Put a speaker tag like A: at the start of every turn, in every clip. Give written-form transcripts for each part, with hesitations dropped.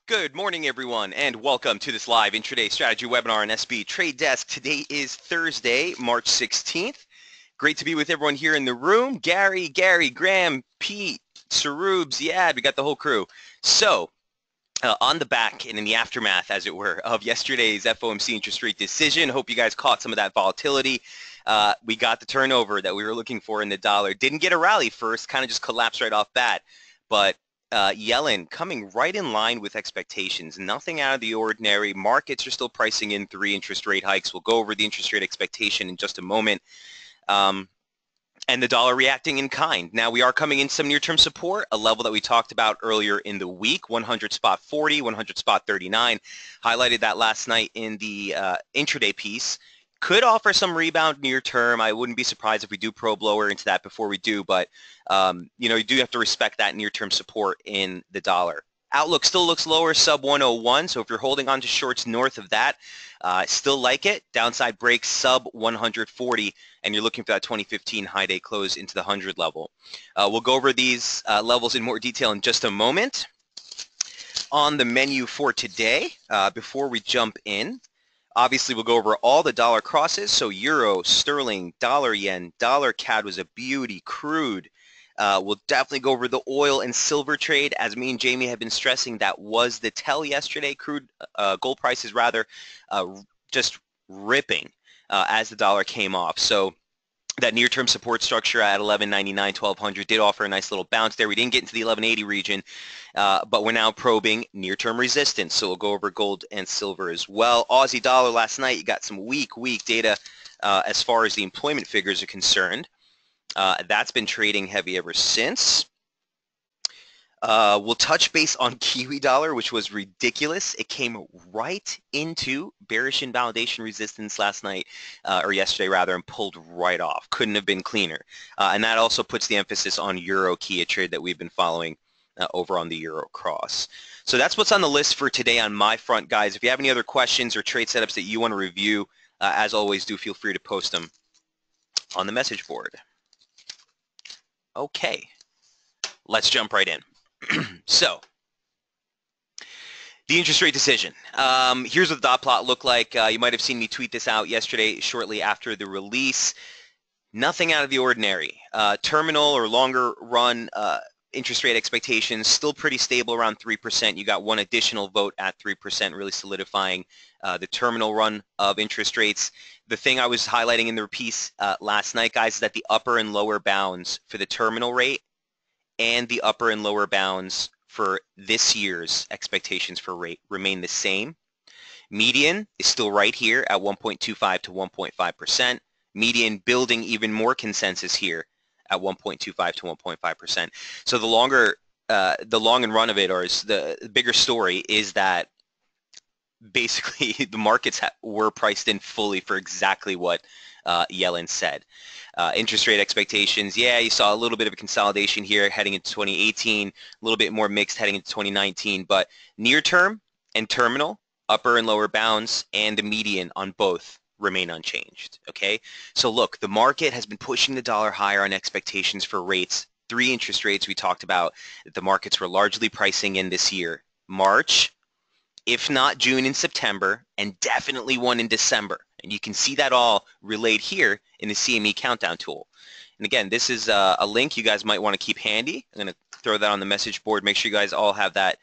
A: Good morning, everyone, and welcome to this live intraday strategy webinar on SB Trade Desk. Today is Thursday, March 16th. Great to be with everyone here in the room. Gary, Graham, Pete, Sarub, Ziad, we got the whole crew. So, on the back and in the aftermath, as it were, of yesterday's FOMC interest rate decision, hope you guys caught some of that volatility. We got the turnover that we were looking for in the dollar. Didn't get a rally first, kind of just collapsed right off bat, but Yellen coming right in line with expectations. Nothing out of the ordinary. Markets are still pricing in 3 interest rate hikes. We'll go over the interest rate expectation in just a moment. And the dollar reacting in kind. Now, we are coming in some near-term support, a level that we talked about earlier in the week, 100 spot 40, 100 spot 39. Highlighted that last night in the intraday piece. Could offer some rebound near term. I wouldn't be surprised if we do probe lower into that before we do, but you do have to respect that near-term support in the dollar. Outlook still looks lower, sub 101, so if you're holding on to shorts north of that, still like it. Downside break sub 140, and you're looking for that 2015 high day close into the 100 level. We'll go over these levels in more detail in just a moment. On the menu for today, before we jump in, obviously, we'll go over all the dollar crosses. So euro, sterling, dollar yen, dollar CAD was a beauty. Crude. We'll definitely go over the oil and silver trade. As me and Jamie have been stressing, that was the tell yesterday. Crude gold prices rather just ripping as the dollar came off. So that near-term support structure at 1199, 1200 did offer a nice little bounce there. We didn't get into the 1180 region, but we're now probing near-term resistance. So we'll go over gold and silver as well. Aussie dollar last night, you got some weak data as far as the employment figures are concerned. That's been trading heavy ever since. We'll touch base on Kiwi dollar, which was ridiculous. It came right into bearish invalidation resistance last night, or yesterday rather, and pulled right off. Couldn't have been cleaner. And that also puts the emphasis on Euro Key, a trade that we've been following over on the Euro cross. So that's what's on the list for today on my front, guys. If you have any other questions or trade setups that you want to review, as always, do feel free to post them on the message board. Okay, let's jump right in. So, the interest rate decision. Here's what the dot plot looked like. You might have seen me tweet this out yesterday shortly after the release. Nothing out of the ordinary. Terminal or longer run interest rate expectations still pretty stable around 3%. You got one additional vote at 3%, really solidifying the terminal run of interest rates. The thing I was highlighting in the piece last night, guys, is that the upper and lower bounds for the terminal rate and the upper and lower bounds for this year's expectations for rate remain the same. Median is still right here at 1.25 to 1.5%. Median building even more consensus here at 1.25 to 1.5%. So the long and run of it, or the bigger story, is that basically the markets were priced in fully for exactly what Yellen said. Interest rate expectations, yeah, you saw a little bit of a consolidation here heading into 2018, a little bit more mixed heading into 2019, but near term and terminal, upper and lower bounds, and the median on both remain unchanged, okay? So look, the market has been pushing the dollar higher on expectations for rates. 3 interest rates we talked about that the markets were largely pricing in this year. March, if not June and September, and definitely one in December. And you can see that all relayed here in the CME countdown tool. And again, this is a link you guys might want to keep handy. I'm going to throw that on the message board. Make sure you guys all have that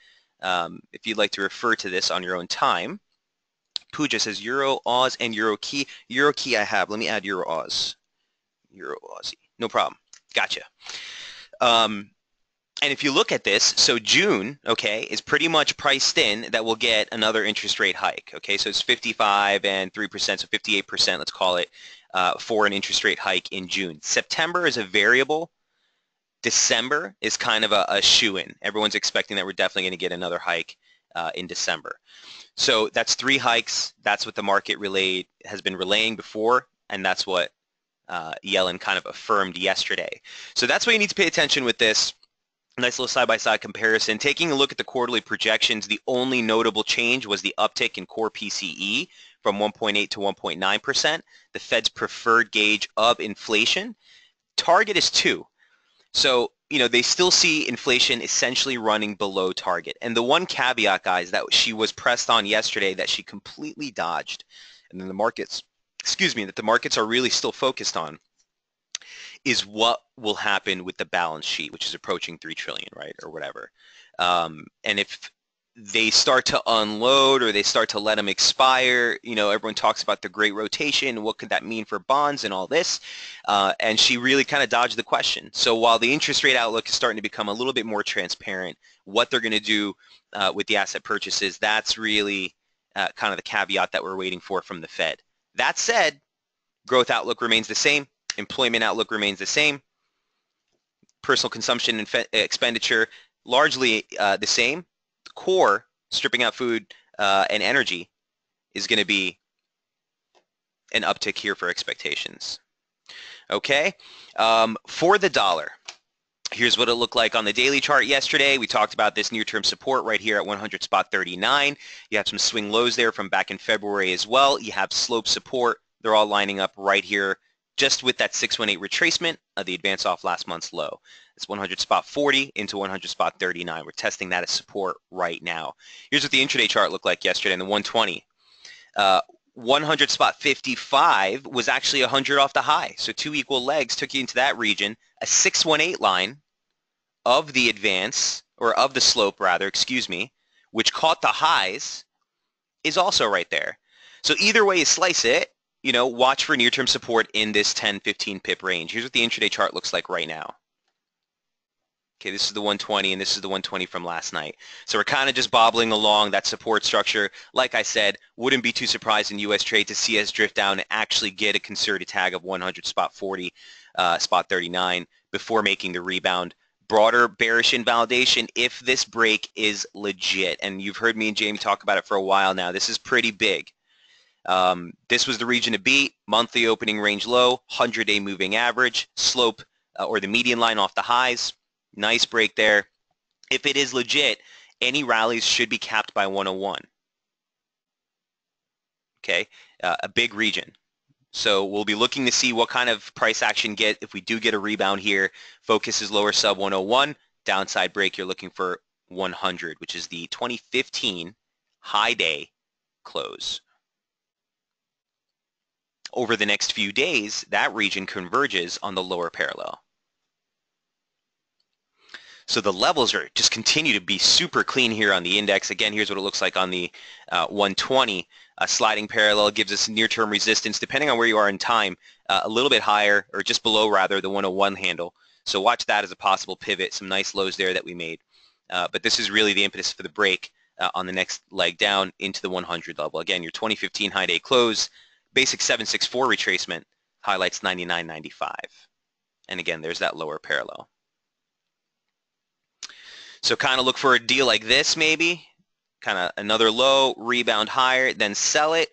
A: if you'd like to refer to this on your own time. Pooja says Euro, Oz, and Euro Key. Euro Key I have. Let me add Euro Oz. Euro Aussie. No problem. Gotcha. And if you look at this, so June, okay, is pretty much priced in that we'll get another interest rate hike, okay? So it's 55 and 3%, so 58%, let's call it, for an interest rate hike in June. September is a variable. December is kind of a shoo-in. Everyone's expecting that we're definitely going to get another hike in December. So that's 3 hikes. That's what the market has been relaying before, and that's what Yellen kind of affirmed yesterday. So that's what you need to pay attention with this. Nice little side-by-side comparison. Taking a look at the quarterly projections, the only notable change was the uptick in core PCE from 1.8 to 1.9%, the Fed's preferred gauge of inflation. Target is 2. So they still see inflation essentially running below target. And the one caveat, guys, that she was pressed on yesterday that she completely dodged, and then the markets, that the markets are really still focused on, is what will happen with the balance sheet, which is approaching 3 trillion, right, or whatever. And if they start to unload or they start to let them expire, everyone talks about the great rotation. What could that mean for bonds and all this? And she really kind of dodged the question. So while the interest rate outlook is starting to become a little bit more transparent, what they're going to do with the asset purchases, that's really kind of the caveat that we're waiting for from the Fed. That said, growth outlook remains the same. Employment outlook remains the same. Personal consumption and expenditure largely the same. The core, stripping out food and energy, is going to be an uptick here for expectations. Okay, for the dollar, here's what it looked like on the daily chart yesterday. We talked about this near-term support right here at 100.39. You have some swing lows there from back in February as well. You have slope support. They're all lining up right here just with that 618 retracement of the advance off last month's low. It's 100.40 into 100.39. We're testing that as support right now. Here's what the intraday chart looked like yesterday in the 120. 100.55 was actually 100 off the high. So two equal legs took you into that region. A 618 line of the advance, or of the slope rather, which caught the highs, is also right there. So either way you slice it, watch for near-term support in this 10-15 pip range. Here's what the intraday chart looks like right now. Okay, this is the 120, and this is the 120 from last night. So we're kind of just bobbling along that support structure. Like I said, wouldn't be too surprised in U.S. trade to see us drift down and actually get a concerted tag of 100.40, spot 39 before making the rebound. Broader bearish invalidation if this break is legit. And you've heard me and Jamie talk about it for a while now. This is pretty big. This was the region to beat. Monthly opening range low, 100-day moving average, slope or the median line off the highs. Nice break there. If it is legit, any rallies should be capped by 101. Okay, a big region. So we'll be looking to see what kind of price action get if we do get a rebound here. Focus is lower sub 101. Downside break, you're looking for 100, which is the 2015 high day close. Over the next few days, that region converges on the lower parallel. So the levels are just continue to be super clean here on the index. Again, here's what it looks like on the 120. A sliding parallel gives us near-term resistance, depending on where you are in time, a little bit higher, or just below, rather, the 101 handle. So watch that as a possible pivot. Some nice lows there that we made. But this is really the impetus for the break on the next leg down into the 100 level. Again, your 2015 high day close, basic 764 retracement highlights 99.95. And again, there's that lower parallel. So kind of look for a deal like this maybe, kind of another low, rebound higher, then sell it.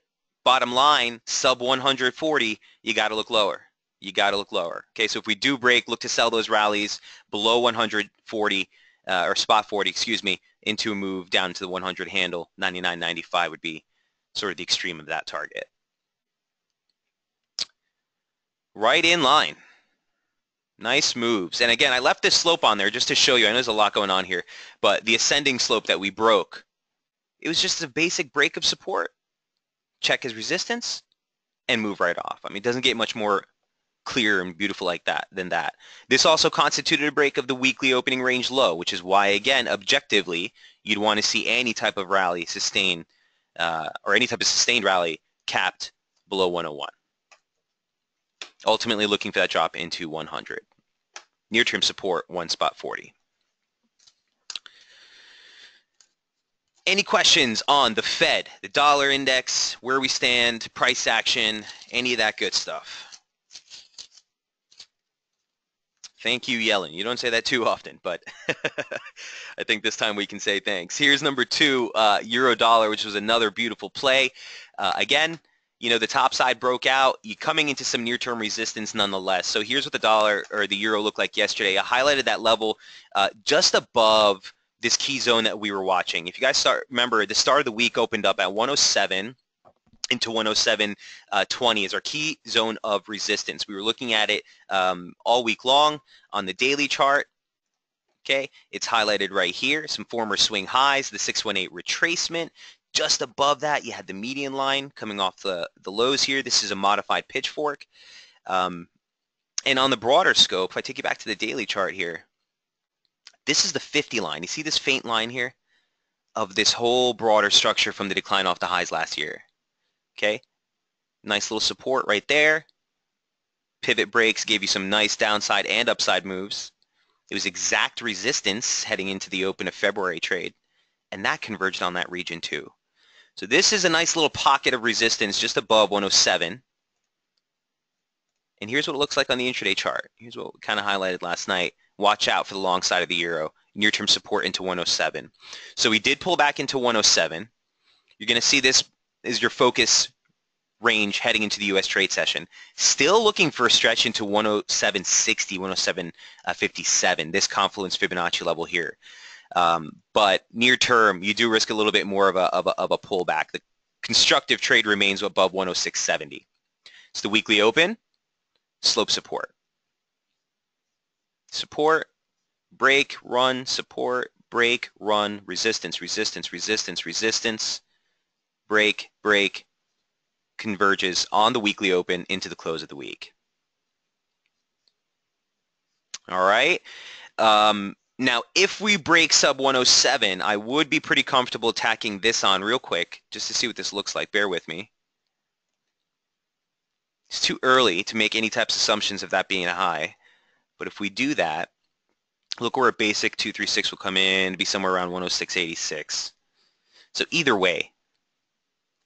A: Bottom line, sub 140, you got to look lower. You got to look lower. Okay, so if we do break, look to sell those rallies below 140, or spot 40, into a move down to the 100 handle. 99.95 would be sort of the extreme of that target. Right in line. Nice moves. And again, I left this slope on there just to show you. I know there's a lot going on here, but the ascending slope that we broke, it was just a basic break of support. Check his resistance and move right off. I mean, it doesn't get much more clear and beautiful like that than that. This also constituted a break of the weekly opening range low, which is why, again, objectively, you'd want to see any type of rally sustain, or any type of sustained rally capped below 101. Ultimately looking for that drop into 100. Near-term support, 1.40. Any questions on the Fed, the dollar index, where we stand, price action, any of that good stuff? Thank you, Yellen. You don't say that too often, but I think this time we can say thanks. Here's number 2, euro dollar, which was another beautiful play. Again, the top side broke out. You're coming into some near-term resistance nonetheless. So here's what the dollar or the euro looked like yesterday. I highlighted that level just above this key zone that we were watching. If you guys remember, the start of the week opened up at 107 into 107.20 is our key zone of resistance. We were looking at it all week long on the daily chart. Okay, it's highlighted right here, some former swing highs, the 618 retracement. Just above that, you had the median line coming off the lows here. This is a modified pitchfork. And on the broader scope, if I take you back to the daily chart here, this is the 50 line. You see this faint line here of this whole broader structure from the decline off the highs last year. Okay, nice little support right there. Pivot breaks gave you some nice downside and upside moves. It was exact resistance heading into the open of February trade, and that converged on that region too. So this is a nice little pocket of resistance just above 107. And here's what it looks like on the intraday chart. Here's what we kind of highlighted last night. Watch out for the long side of the euro. Near-term support into 107. So we did pull back into 107. You're going to see this is your focus range heading into the U.S. trade session. Still looking for a stretch into 107.60, 107.57, this confluence Fibonacci level here. But near term, you do risk a little bit more of a pullback. The constructive trade remains above 106.70. It's the weekly open, slope support. Support, break, run, support, break, run, resistance, resistance, resistance, resistance, break, break, converges on the weekly open into the close of the week. All right. Now, if we break sub 107, I would be pretty comfortable tacking this on real quick just to see what this looks like. Bear with me. It's too early to make any types of assumptions of that being a high. But if we do that, look where a basic 236 will come in, be somewhere around 106.86. So either way,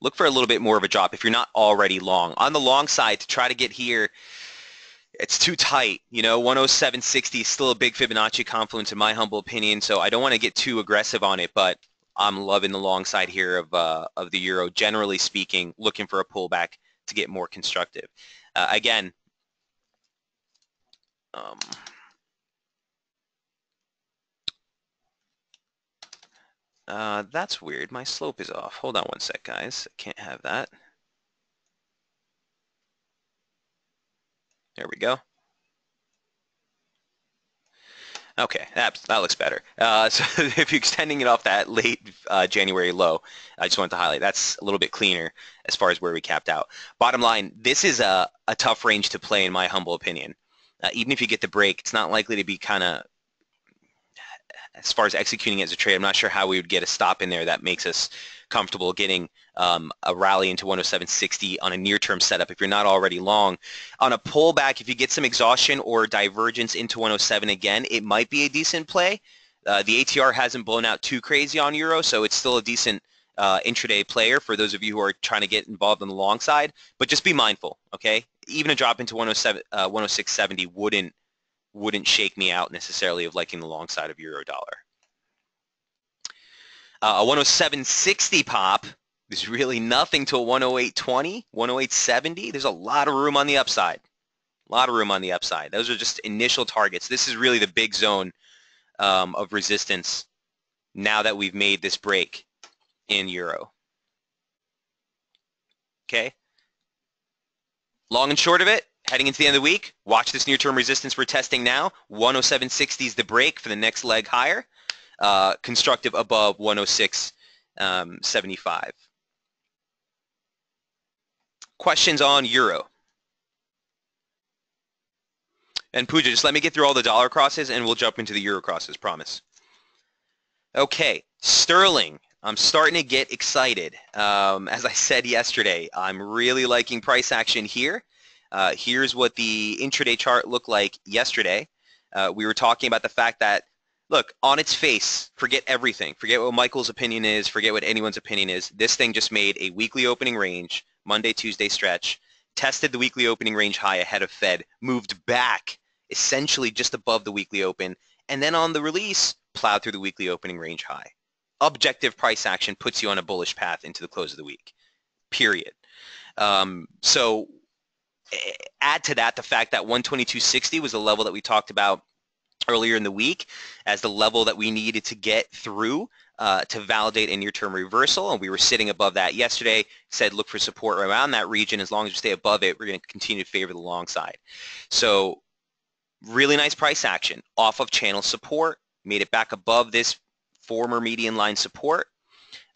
A: look for a little bit more of a drop if you're not already long. On the long side, to try to get here, it's too tight. You know, 107.60 is still a big Fibonacci confluence in my humble opinion, so I don't want to get too aggressive on it, but I'm loving the long side here of the euro. Generally speaking, looking for a pullback to get more constructive. Again, that's weird. My slope is off. Hold on one sec, guys. I can't have that. There we go. Okay, that looks better. So if you're extending it off that late January low, I just wanted to highlight that's a little bit cleaner as far as where we capped out. Bottom line, this is a tough range to play in my humble opinion. Even if you get the break, it's not likely to be kind of, as far as executing as a trade, I'm not sure how we would get a stop in there that makes us comfortable getting a rally into 107.60 on a near-term setup if you're not already long. On a pullback, if you get some exhaustion or divergence into 107 again, it might be a decent play. The ATR hasn't blown out too crazy on euro, so it's still a decent intraday player for those of you who are trying to get involved on the long side. But just be mindful, okay? Even a drop into 106.70 wouldn't shake me out necessarily of liking the long side of euro dollar. A 107.60 pop is really nothing to a 108.20, 108.70. There's a lot of room on the upside. A lot of room on the upside. Those are just initial targets. This is really the big zone of resistance now that we've made this break in euro. Okay. Long and short of it, heading into the end of the week, watch this near-term resistance we're testing now. 107.60 is the break for the next leg higher. Constructive above 106.75. Questions on euro? And Pooja, just let me get through all the dollar crosses and we'll jump into the euro crosses, promise. Okay, sterling. I'm starting to get excited. As I said yesterday, I'm really liking price action here. Here's what the intraday chart looked like yesterday. We were talking about the fact that, look, on its face, forget everything. Forget what Michael's opinion is. Forget what anyone's opinion is. This thing just made a weekly opening range, Monday, Tuesday stretch, tested the weekly opening range high ahead of Fed, moved back essentially just above the weekly open, and then on the release, plowed through the weekly opening range high. Objective price action puts you on a bullish path into the close of the week, period. So add to that the fact that 122.60 was the level that we talked about earlier in the week as the level that we needed to get through to validate a near-term reversal, and we were sitting above that yesterday. Said look for support around that region. As long as we stay above it, we're going to continue to favor the long side. So really nice price action off of channel support, made it back above this former median line support.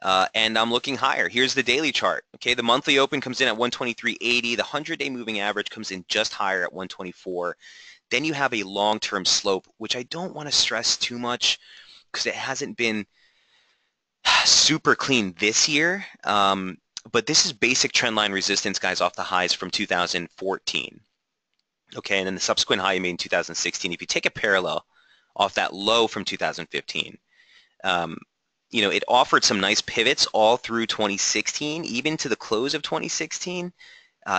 A: And I'm looking higher. Here's the daily chart. Okay, the monthly open comes in at 123.80. The 100-day moving average comes in just higher at 124. Then you have a long-term slope, which I don't want to stress too much because it hasn't been super clean this year. But this is basic trendline resistance, guys, off the highs from 2014. Okay, and then the subsequent high you made in 2016. If you take a parallel off that low from 2015, you know, it offered some nice pivots all through 2016, even to the close of 2016.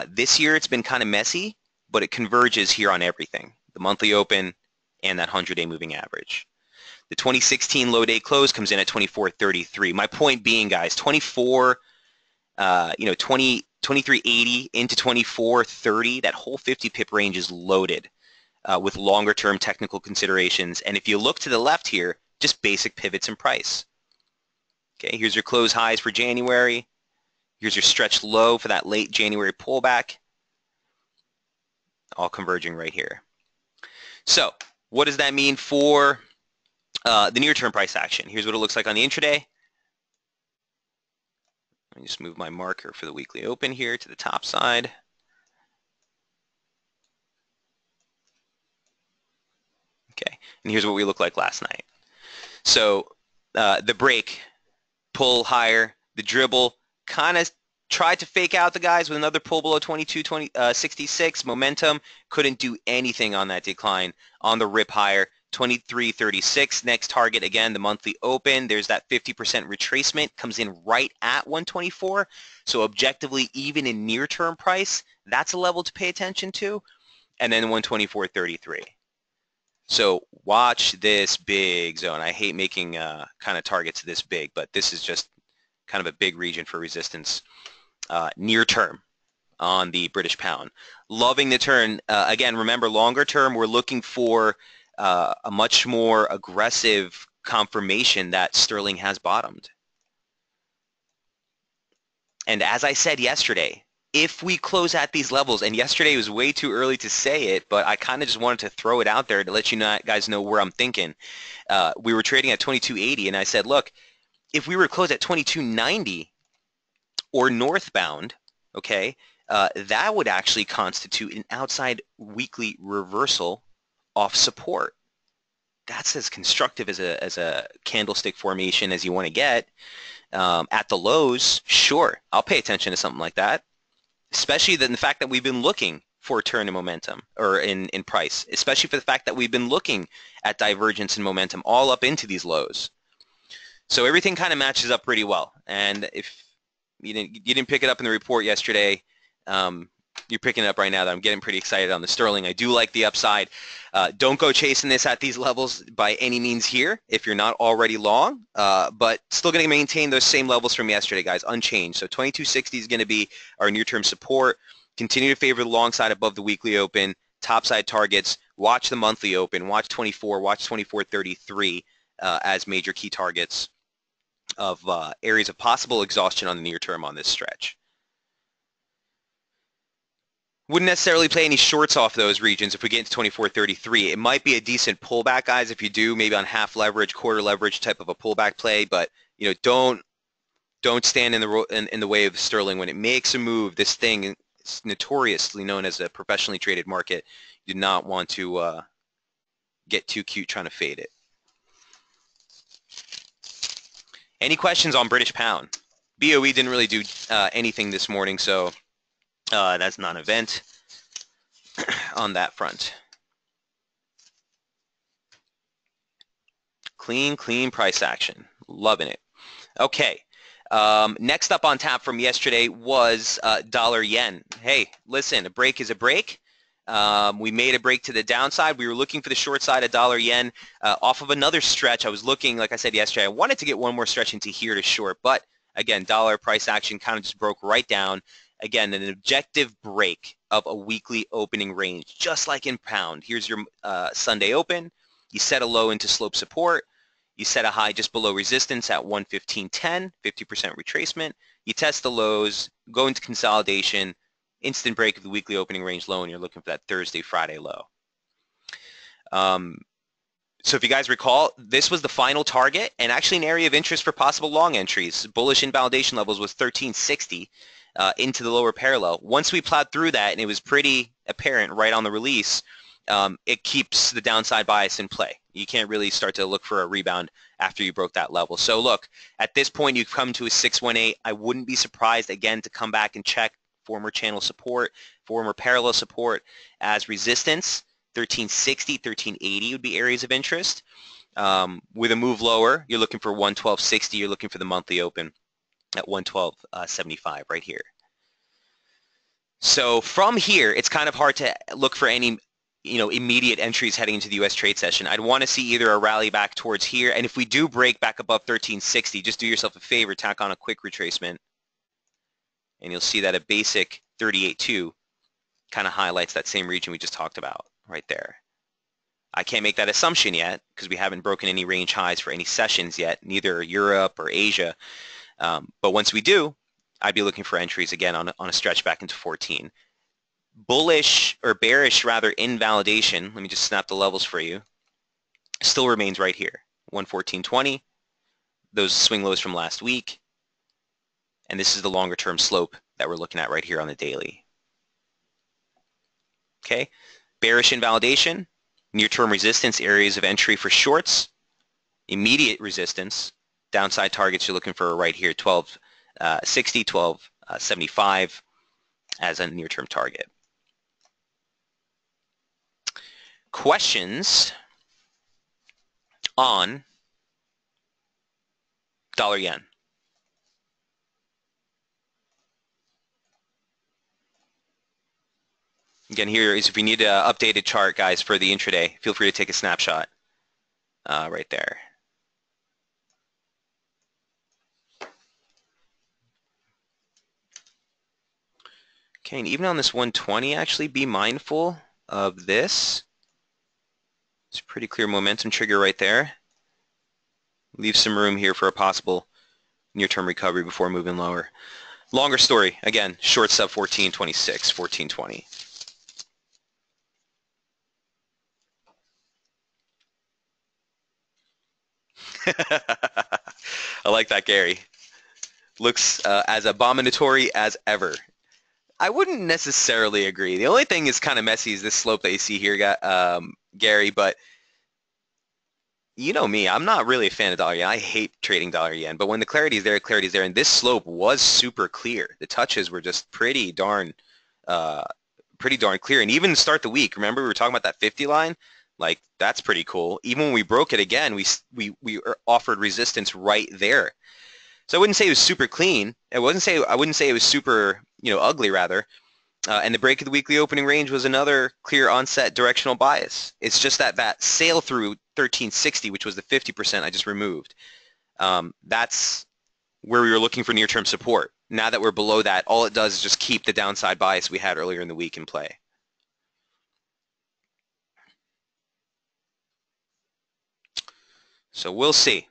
A: This year it's been kind of messy, but it converges here on everything, the monthly open and that 100-day moving average. The 2016 low day close comes in at 24.33. My point being, guys, 23.80 into 24.30, that whole 50 pip range is loaded with longer term technical considerations. And if you look to the left here, just basic pivots in price. Okay, here's your close highs for January. Here's your stretch low for that late January pullback. All converging right here. So what does that mean for the near-term price action? Here's what it looks like on the intraday. Let me just move my marker for the weekly open here to the top side. Okay, and here's what we looked like last night. So the break, pull higher, the dribble, kind of tried to fake out the guys with another pull below 22.66. Momentum couldn't do anything on that decline. On the rip higher, 23.36. Next target, again, the monthly open. There's that 50% retracement, comes in right at 124. So objectively, even in near-term price, that's a level to pay attention to. And then 124.33. So watch this big zone. I hate making kind of targets this big, but this is just kind of a big region for resistance near term on the British pound. Loving the turn. Again, remember, longer term, we're looking for a much more aggressive confirmation that sterling has bottomed. And as I said yesterday, if we close at these levels, and yesterday was way too early to say it, but I kind of just wanted to throw it out there to let you guys know where I'm thinking. We were trading at 22.80, and I said, look, if we were to close at 22.90 or northbound, okay, that would actually constitute an outside weekly reversal off support. That's as constructive as a candlestick formation as you want to get. At the lows, sure, I'll pay attention to something like that, especially the fact that we've been looking for a turn in momentum or in price, especially for the fact that we've been looking at divergence in momentum all up into these lows. So everything kind of matches up pretty well. And if you didn't pick it up in the report yesterday, you're picking it up right now that I'm getting pretty excited on the sterling. I do like the upside. Don't go chasing this at these levels by any means here if you're not already long, but still going to maintain those same levels from yesterday, guys, unchanged. So 22.60 is going to be our near-term support. Continue to favor the long side above the weekly open. Top side targets. Watch the monthly open. Watch 24. Watch 24.33 as major key targets of areas of possible exhaustion on the near term on this stretch. Wouldn't necessarily play any shorts off those regions if we get into 24.33. It might be a decent pullback, guys, if you do, maybe on half leverage, quarter leverage type of a pullback play. But you know, don't stand in the way of sterling when it makes a move. This thing is notoriously known as a professionally traded market. You do not want to get too cute trying to fade it. Any questions on British pound? BOE didn't really do anything this morning, so that's not an event on that front. Clean price action. Loving it. Okay. Next up on tap from yesterday was dollar yen. Hey, listen, a break is a break. We made a break to the downside. We were looking for the short side of dollar yen off of another stretch. I was looking, like I said yesterday, I wanted to get one more stretch into here to short, but again, dollar price action kind of just broke right down. Again, an objective break of a weekly opening range, just like in pound. Here's your Sunday open. You set a low into slope support. You set a high just below resistance at 115.10, 50% retracement. You test the lows, go into consolidation, instant break of the weekly opening range low, and you're looking for that Thursday, Friday low. So if you guys recall, this was the final target and actually an area of interest for possible long entries. Bullish invalidation levels was 1360 into the lower parallel. Once we plowed through that, and it was pretty apparent right on the release, it keeps the downside bias in play. You can't really start to look for a rebound after you broke that level. So look, at this point, you've come to a 618. I wouldn't be surprised, again, to come back and check former channel support, former parallel support as resistance. 1360, 1380 would be areas of interest. With a move lower, you're looking for 112.60. You're looking for the monthly open at 112.75 right here. So from here, it's kind of hard to look for any immediate entries heading into the U.S. trade session. I'd want to see either a rally back towards here, and if we do break back above 1360, just do yourself a favor, tack on a quick retracement, and you'll see that a basic 38.2 kind of highlights that same region we just talked about right there. I can't make that assumption yet because we haven't broken any range highs for any sessions yet, neither Europe or Asia. But once we do, I'd be looking for entries again on a stretch back into 14. Bullish or bearish rather invalidation, let me just snap the levels for you, still remains right here, 114.20, those swing lows from last week, and this is the longer term slope that we're looking at right here on the daily. Okay, bearish invalidation, near-term resistance, areas of entry for shorts, immediate resistance, downside targets you're looking for right here, 1260, 1275 as a near-term target. Questions on dollar yen? Again, here is if you need an updated chart, guys, for the intraday, feel free to take a snapshot right there. Okay, and even on this 120, actually be mindful of this. It's a pretty clear momentum trigger right there. Leave some room here for a possible near-term recovery before moving lower. Longer story, again, short sub 1426, 1420. I like that, Gary. Looks as abominatory as ever. I wouldn't necessarily agree. The only thing is kind of messy is this slope that you see here, Gary, but you know me, I'm not really a fan of dollar yen. I hate trading dollar yen, but when the clarity is there, and this slope was super clear. The touches were just pretty darn clear, and even to start the week, remember we were talking about that 50 line? Like, that's pretty cool. Even when we broke it again, we offered resistance right there. So I wouldn't say it was super clean. I wouldn't say it was super, ugly rather. And the break of the weekly opening range was another clear onset directional bias. It's just that sail through 1360, which was the 50% I just removed. That's where we were looking for near-term support. Now that we're below that, all it does is just keep the downside bias we had earlier in the week in play. So we'll see.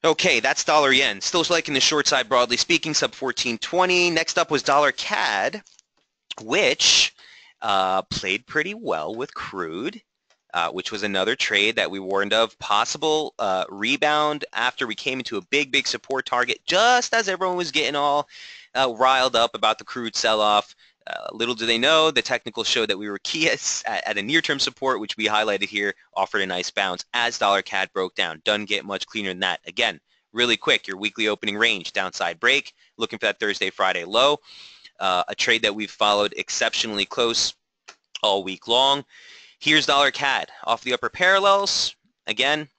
A: Okay, that's dollar yen. Still liking the short side broadly speaking, sub 1420. Next up was dollar CAD, which played pretty well with crude, which was another trade that we warned of. Possible rebound after we came into a big support target, just as everyone was getting all riled up about the crude sell-off. Little do they know, the technical showed that we were key at a near-term support, which we highlighted here, offered a nice bounce as dollar CAD broke down. Doesn't get much cleaner than that. Again, really quick, your weekly opening range, downside break, looking for that Thursday, Friday low. A trade that we've followed exceptionally close all week long. Here's dollar CAD off the upper parallels. Again,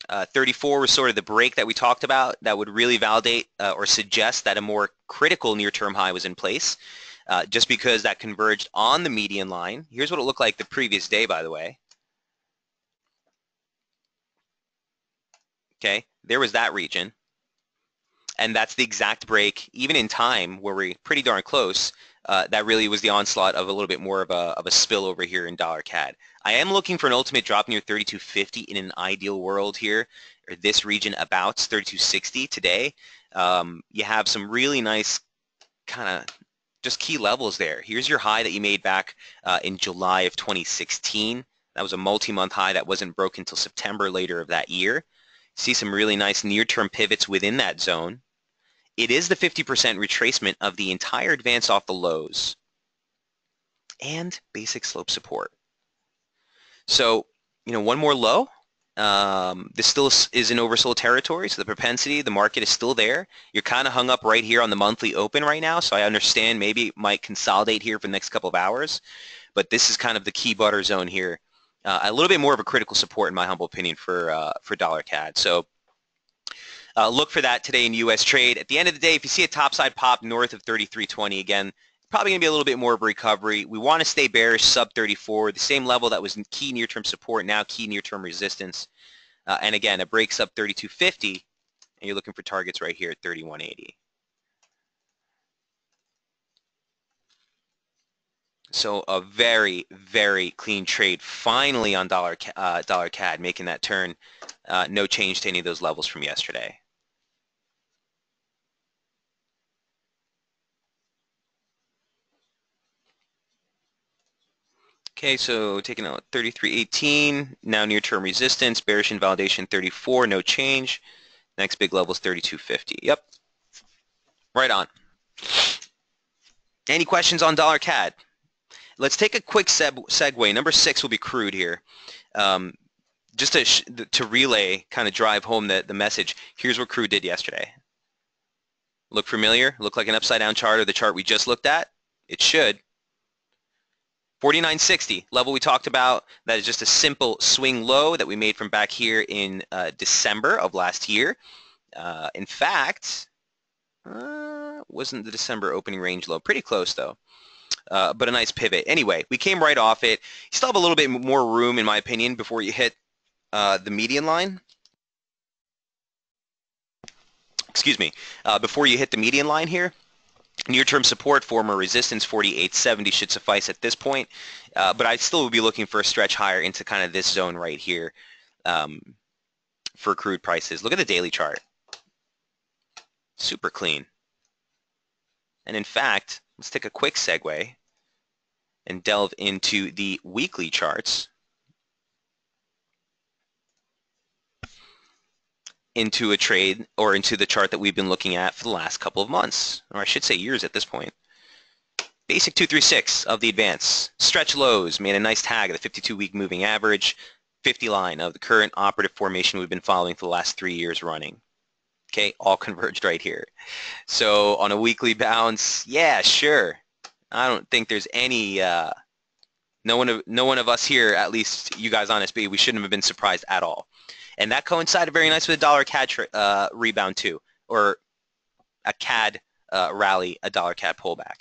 A: 34 was sort of the break that we talked about that would really validate or suggest that a more critical near-term high was in place. Just because that converged on the median line. Here's what it looked like the previous day, by the way. Okay, there was that region. And that's the exact break, even in time, where we're pretty darn close. That really was the onslaught of a little bit more of a spill over here in dollar CAD. I am looking for an ultimate drop near 32.50 in an ideal world here, or this region about 32.60 today. You have some really nice kind of just key levels there. Here's your high that you made back in July of 2016. That was a multi-month high that wasn't broken until September later of that year. See some really nice near-term pivots within that zone. It is the 50% retracement of the entire advance off the lows and basic slope support. So, one more low. This still is in oversold territory, so the propensity, the market is still there. You're kind of hung up right here on the monthly open right now, so I understand maybe it might consolidate here for the next couple of hours, but this is kind of the key butter zone here. A little bit more of a critical support, in my humble opinion, for dollar CAD. So look for that today in U.S. trade. At the end of the day, if you see a topside pop north of 33.20 again, probably going to be a little bit more of a recovery. We want to stay bearish sub 34, the same level that was key near-term support, now key near-term resistance. And again, a break sub 32.50, and you're looking for targets right here at 31.80. So a very, very clean trade finally on dollar CAD, making that turn. No change to any of those levels from yesterday. Okay, so taking out 33.18, now near-term resistance, bearish invalidation 34, no change. Next big level is 32.50. Yep, right on. Any questions on dollar CAD? Let's take a quick segue. Number 6 will be crude here. Just to relay, kind of drive home the message. Here's what crude did yesterday. Look familiar? Look like an upside down chart or the chart we just looked at? It should. 49.60, level we talked about. That is just a simple swing low that we made from back here in December of last year. In fact, wasn't the December opening range low. Pretty close though. But a nice pivot. Anyway, we came right off it. You still have a little bit more room, in my opinion, before you hit the median line. Excuse me. Before you hit the median line here. Near-term support, former resistance, 48.70 should suffice at this point. But I still would be looking for a stretch higher into kind of this zone right here for crude prices. Look at the daily chart. Super clean. And in fact, let's take a quick segue and delve into the weekly charts. Into a trade or into the chart that we've been looking at for the last couple of months, or I should say years at this point. Basic 236 of the advance. Stretch lows made a nice tag of the 52-week moving average, 50 line of the current operative formation we've been following for the last 3 years running. Okay, all converged right here. So on a weekly bounce, yeah, sure. I don't think there's any, no one of us here, at least you guys on SB, we shouldn't have been surprised at all. And that coincided very nice with a dollar CAD rebound too, or a CAD rally, a dollar CAD pullback.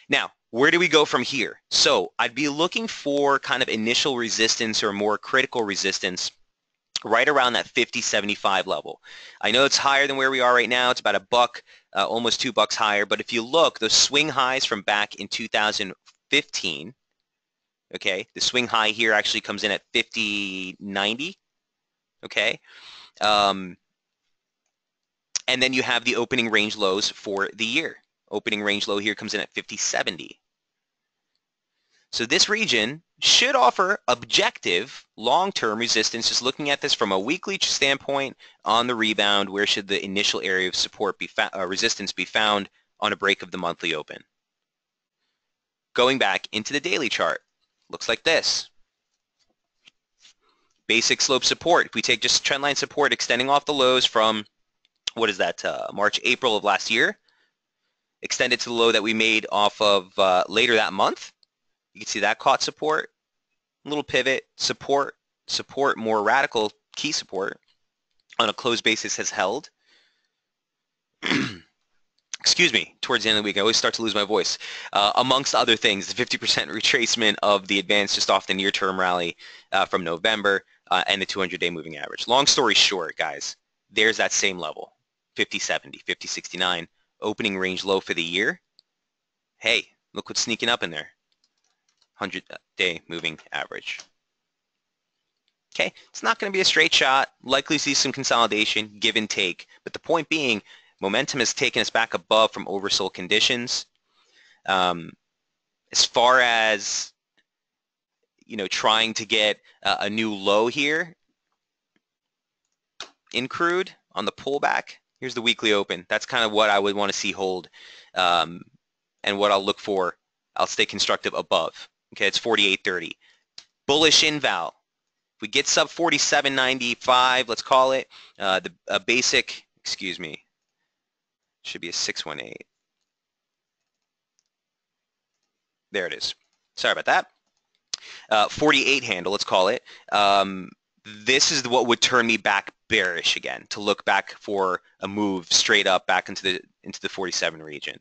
A: Now, where do we go from here? So I'd be looking for kind of initial resistance or more critical resistance right around that 50.75 level. I know it's higher than where we are right now. It's about $1, almost $2 higher. But if you look, those swing highs from back in 2015, okay, the swing high here actually comes in at 50.90. Okay, and then you have the opening range lows for the year. Opening range low here comes in at 50.70. So this region should offer objective long-term resistance. Just looking at this from a weekly standpoint on the rebound, where should the initial area of support be resistance be found on a break of the monthly open? Going back into the daily chart, looks like this. Basic slope support. If we take just trendline support extending off the lows from, what is that, March, April of last year, extended to the low that we made off of later that month. You can see that caught support, a little pivot, support, more radical key support on a closed basis has held. Excuse me, towards the end of the week, I always start to lose my voice. Amongst other things, the 50% retracement of the advance just off the near-term rally from November and the 200-day moving average. Long story short, guys, there's that same level, 50.70, 50.69, opening range low for the year. Hey, look what's sneaking up in there, 100-day moving average. Okay, it's not going to be a straight shot, likely see some consolidation, give and take, but the point being, momentum has taken us back above from oversold conditions. As far as, trying to get a new low here in crude on the pullback, here's the weekly open. That's kind of what I would want to see hold, and what I'll look for. I'll stay constructive above. Okay, it's 48.30. Bullish inval. If we get sub 47.95, let's call it, the basic, excuse me, should be a 618. There it is. Sorry about that. 48 handle, let's call it. This is what would turn me back bearish again, to look back for a move straight up back into the 47 region.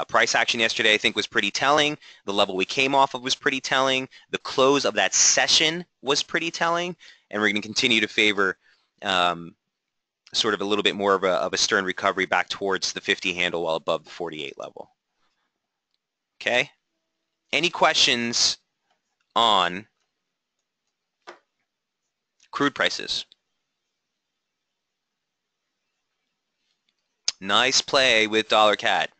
A: Price action yesterday, I think, was pretty telling. The level we came off of was pretty telling. The close of that session was pretty telling. And we're going to continue to favor sort of a little bit more of a stern recovery back towards the 50 handle while above the 48 level. Okay? Any questions on crude prices? Nice play with dollar CAD.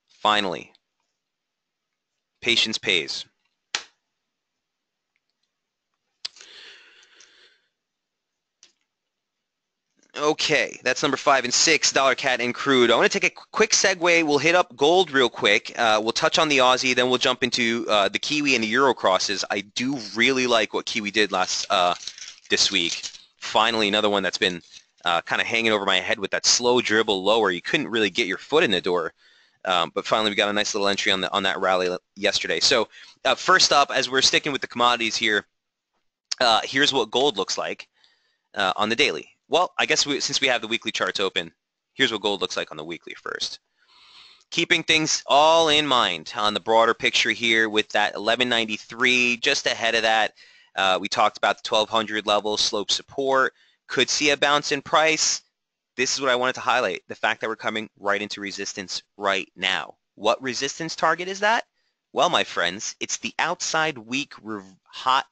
A: Finally. Patience pays. Okay, that's number 5 and 6, dollar CAD and crude. I want to take a quick segue. We'll hit up gold real quick. We'll touch on the Aussie, then we'll jump into the Kiwi and the Euro crosses. I do really like what Kiwi did this week. Finally, another one that's been kind of hanging over my head with that slow dribble lower. You couldn't really get your foot in the door. But finally, we got a nice little entry on that rally yesterday. So first up, as we're sticking with the commodities here, here's what gold looks like on the daily. Well, I guess since we have the weekly charts open, here's what gold looks like on the weekly first. Keeping things all in mind on the broader picture here with that 1193, just ahead of that, we talked about the 1200 level, slope support, could see a bounce in price. This is what I wanted to highlight, the fact that we're coming right into resistance right now. What resistance target is that? Well, my friends, it's the outside week,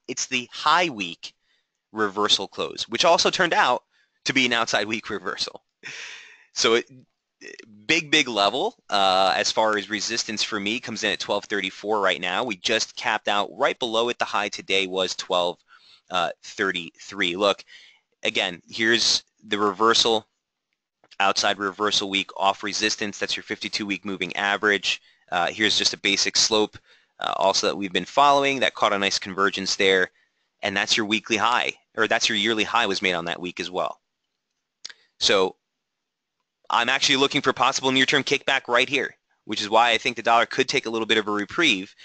A: it's the high week reversal close, which also turned out to be an outside week reversal. So big level as far as resistance for me comes in at 1234 right now. We just capped out right below it. The high today was 1233. Look, again, here's the reversal, outside reversal week off resistance. That's your 52-week moving average. Here's just a basic slope also that we've been following that caught a nice convergence there. And that's your weekly high, or that's your yearly high was made on that week as well. So I'm actually looking for possible near-term kickback right here, which is why I think the dollar could take a little bit of a reprieve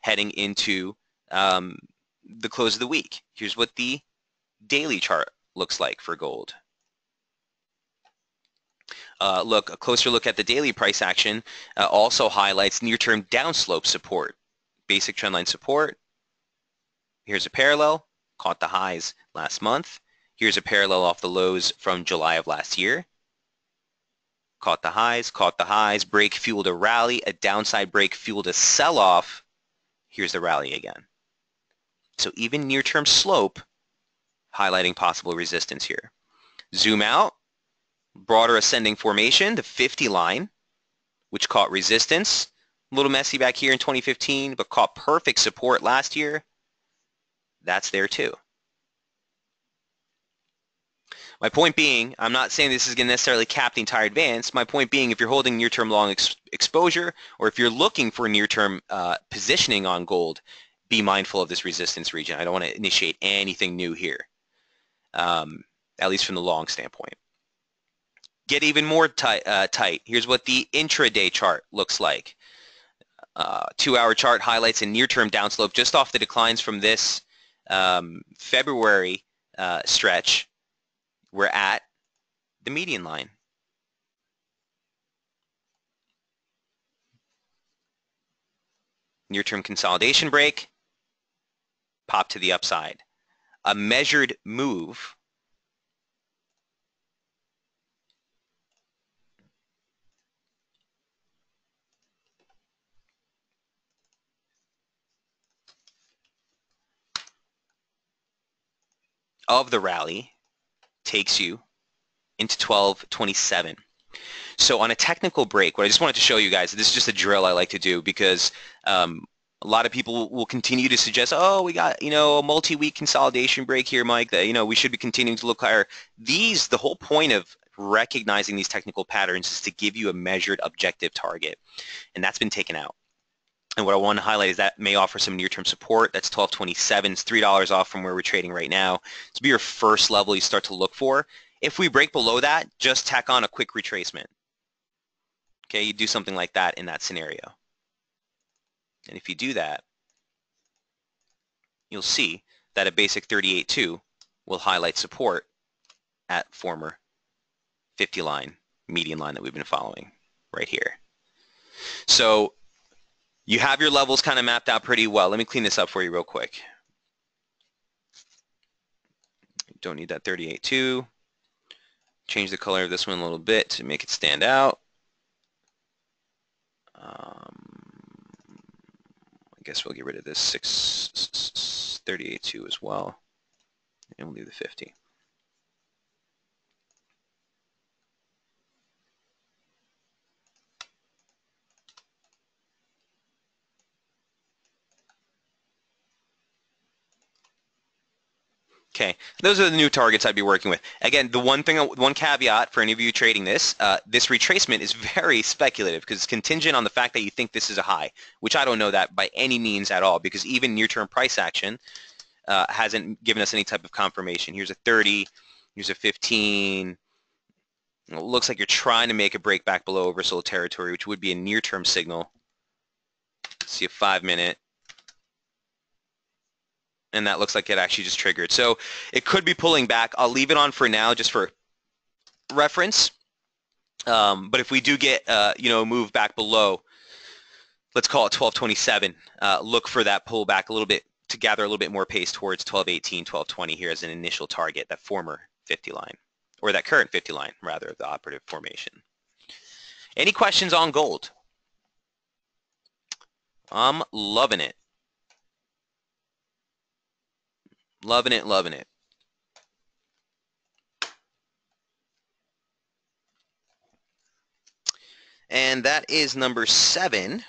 A: heading into the close of the week. Here's what the daily chart looks like for gold. Look, a closer look at the daily price action also highlights near-term downslope support. Basic trendline support. Here's a parallel, caught the highs last month. Here's a parallel off the lows from July of last year. Caught the highs, break fueled a rally, a downside break fueled a sell-off. Here's the rally again. So even near-term slope highlighting possible resistance here. Zoom out, broader ascending formation, the 50 line, which caught resistance. A little messy back here in 2015, but caught perfect support last year. That's there too. My point being, I'm not saying this is going to necessarily cap the entire advance. My point being, if you're holding near-term long exposure, or if you're looking for near-term positioning on gold, be mindful of this resistance region. I don't want to initiate anything new here, at least from the long standpoint. Get even more tight. Here's what the intraday chart looks like. 2-hour chart highlights a near-term downslope just off the declines from this February stretch. We're at the median line. Near-term consolidation break, pop to the upside. A measured move of the rally takes you into 1227. So on a technical break, what I just wanted to show you guys, this is just a drill I like to do because a lot of people will continue to suggest, oh, we got, a multi-week consolidation break here, Mike, that, we should be continuing to look higher. The whole point of recognizing these technical patterns is to give you a measured objective target, and that's been taken out. And what I want to highlight is that may offer some near-term support. That's 1227. It's $3 off from where we're trading right now. This will be your first level you start to look for. If we break below that, just tack on a quick retracement. Okay, you do something like that in that scenario. And if you do that, you'll see that a basic 38.2 will highlight support at former 50 line, median line that we've been following right here. So you have your levels kind of mapped out pretty well. Let me clean this up for you real quick. Don't need that 38.2. Change the color of this one a little bit to make it stand out. I guess we'll get rid of this 38.2 as well, and we'll leave the 50. Okay, those are the new targets I'd be working with. Again, the one caveat for any of you trading this, this retracement is very speculative because it's contingent on the fact that you think this is a high, which I don't know that by any means at all, because even near-term price action hasn't given us any type of confirmation. Here's a 30, here's a 15. It looks like you're trying to make a break back below oversold territory, which would be a near-term signal. Let's see a 5-minute. And that looks like it actually just triggered. So it could be pulling back. I'll leave it on for now just for reference. But if we do get, a move back below, let's call it 1227, look for that pullback a little bit to gather a little bit more pace towards 1218, 1220 here as an initial target, that former 50 line, or that current 50 line, rather, of the operative formation. Any questions on gold? I'm loving it. Loving it, loving it. And that is number 7.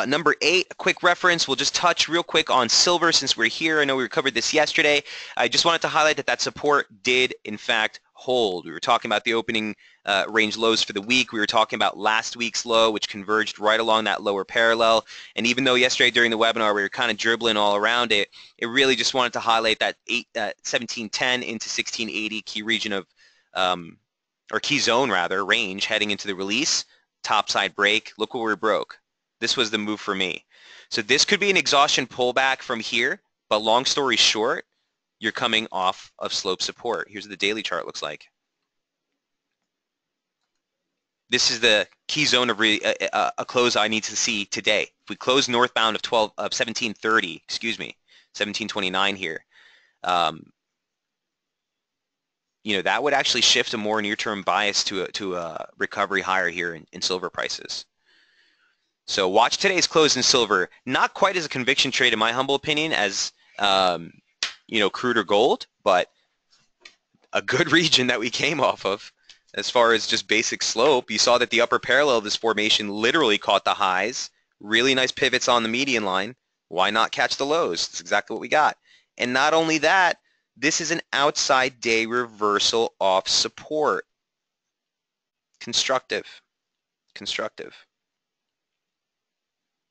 A: Number 8, a quick reference. We'll just touch real quick on silver since we're here. I know we covered this yesterday. I just wanted to highlight that support did, in fact, hold. We were talking about the opening range lows for the week. We were talking about last week's low, which converged right along that lower parallel. And even though yesterday during the webinar we were kind of dribbling all around it, it really just wanted to highlight that 1710 into 1680 key region of, or key zone rather, range heading into the release. Topside break. Look where we broke. This was the move for me. So this could be an exhaustion pullback from here, but long story short, you're coming off of slope support. Here's what the daily chart looks like. This is the key zone of a close I need to see today. If we close northbound of 1730, excuse me, 1729 here, that would actually shift a more near-term bias to a recovery higher here in silver prices. So watch today's close in silver. Not quite as a conviction trade, in my humble opinion, as crude or gold, but a good region that we came off of as far as just basic slope. You saw that the upper parallel of this formation literally caught the highs. Really nice pivots on the median line. Why not catch the lows? That's exactly what we got. And not only that, this is an outside day reversal off support. Constructive. Constructive.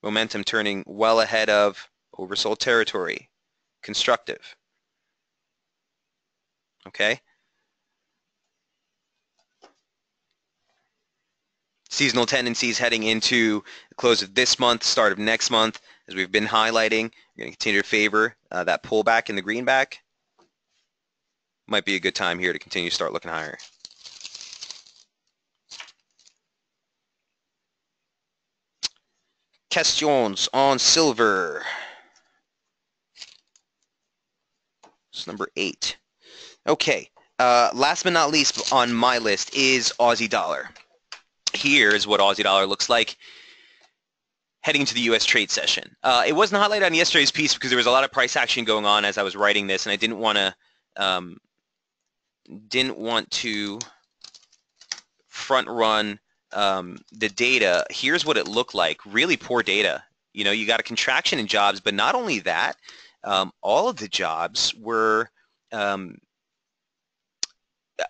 A: Momentum turning well ahead of oversold territory. Constructive. Okay? Seasonal tendencies heading into the close of this month, start of next month, as we've been highlighting. We're going to continue to favor that pullback in the greenback. Might be a good time here to continue to start looking higher. Questions on silver. It's number 8. Okay, last but not least on my list is Aussie dollar. Here is what Aussie dollar looks like heading into the U.S. trade session. It wasn't highlighted on yesterday's piece because there was a lot of price action going on as I was writing this, and I didn't want to front run the data, here's what it looked like. Really poor data. You know, you got a contraction in jobs, but not only that, all of the jobs were,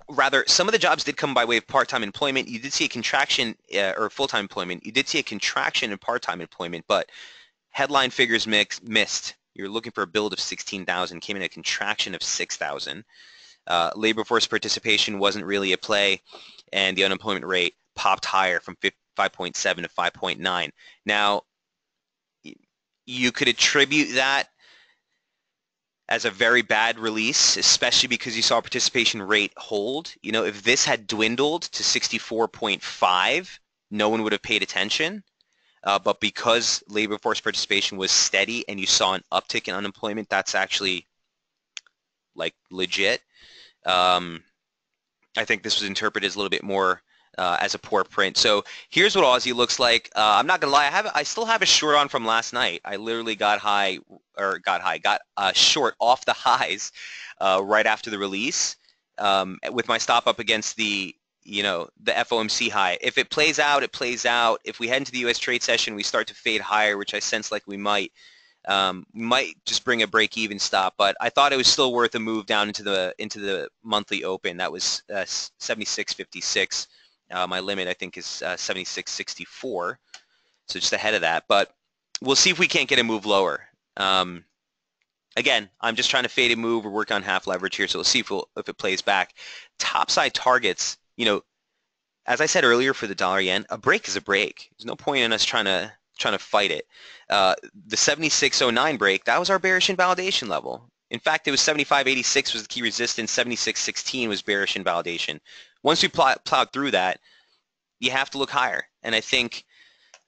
A: rather, some of the jobs did come by way of part-time employment. You did see a contraction, or full-time employment. You did see a contraction in part-time employment, but headline figures missed. You're looking for a build of 16,000, came in a contraction of 6,000. Labor force participation wasn't really a play, and the unemployment rate popped higher from 5.7 to 5.9. Now, you could attribute that as a very bad release, especially because you saw participation rate hold. You know, if this had dwindled to 64.5, no one would have paid attention. But because labor force participation was steady and you saw an uptick in unemployment, that's actually like legit. I think this was interpreted as a little bit more as a poor print. So here's what Aussie looks like. I'm not gonna lie, I still have a short on from last night. I literally got short off the highs right after the release with my stop up against the FOMC high. If it plays out, it plays out. If we head into the U.S. trade session, we start to fade higher, which I sense like we might just bring a break-even stop. But I thought it was still worth a move down into the monthly open. That was 76.56. My limit, I think, is 76.64. So just ahead of that. But we'll see if we can't get a move lower. Again, I'm just trying to fade a move or work on half leverage here, so we'll see if it plays back. Topside targets, you know, as I said earlier for the dollar yen, a break is a break. There's no point in us trying to fight it. The 76.09 break, that was our bearish invalidation level. In fact, it was 75.86 was the key resistance, 76.16 was bearish invalidation. Once we plowed through that, you have to look higher. And I think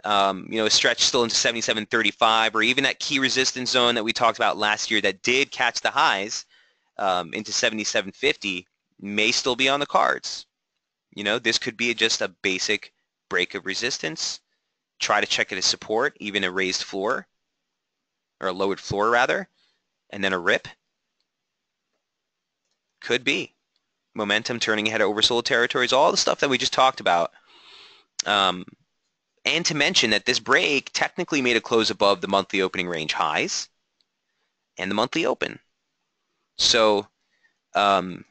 A: a stretch still into 77.35 or even that key resistance zone that we talked about last year that did catch the highs into 77.50 may still be on the cards. You know, this could be just a basic break of resistance. Try to check it as support, even a raised floor or a lowered floor rather, and then a rip. Could be. Momentum turning ahead of oversold territories, all the stuff that we just talked about. And to mention that this break technically made a close above the monthly opening range highs and the monthly open. So, change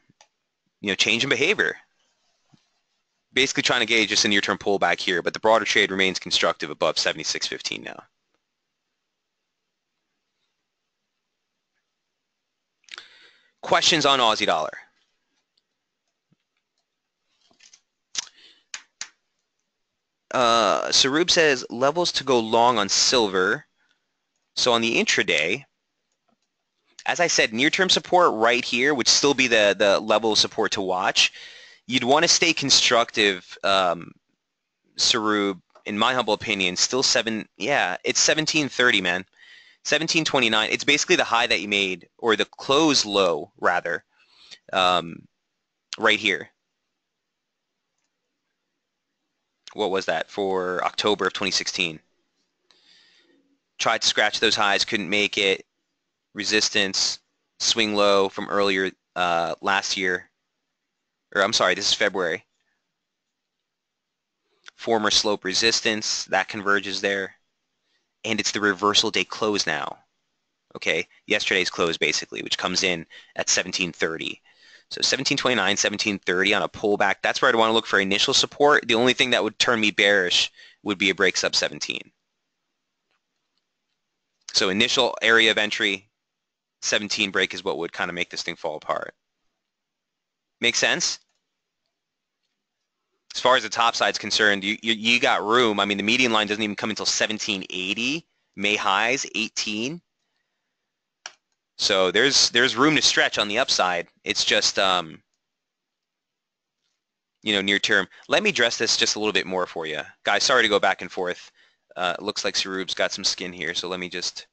A: in behavior. Basically trying to gauge just a near-term pullback here, but the broader trade remains constructive above 76.15 now. Questions on Aussie dollar? Sarub says levels to go long on silver. So on the intraday, as I said, near-term support right here would still be the level of support to watch. You'd want to stay constructive, Sarub, in my humble opinion. Still it's 1730, man. 1729. It's basically the high that you made, or the close low, rather, right here. What was that for October of 2016? Tried to scratch those highs, couldn't make it. Resistance, swing low from earlier last year. Or I'm sorry, this is February. Former slope resistance, that converges there. And it's the reversal day close now. Okay, yesterday's close basically, which comes in at 1730. So 1729, 1730 on a pullback. That's where I'd want to look for initial support. The only thing that would turn me bearish would be a break sub 17. So initial area of entry, 17 break is what would kind of make this thing fall apart. Make sense? As far as the top side's concerned, you got room. I mean, the median line doesn't even come until 1780. May highs, 18. So there's room to stretch on the upside. It's just, near term. Let me address this just a little bit more for you. Guys, sorry to go back and forth. Looks like Sarub's got some skin here, so let me just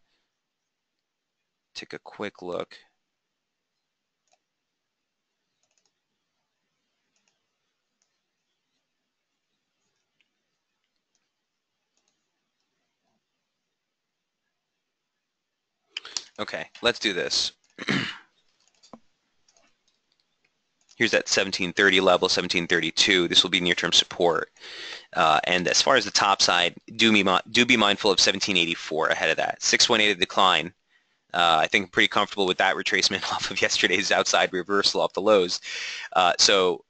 A: take a quick look. Okay, let's do this. Here's that 1730 level, 1732. This will be near-term support. And as far as the top side, do be mindful of 1784 ahead of that. 618 decline. I think I'm pretty comfortable with that retracement off of yesterday's outside reversal off the lows. So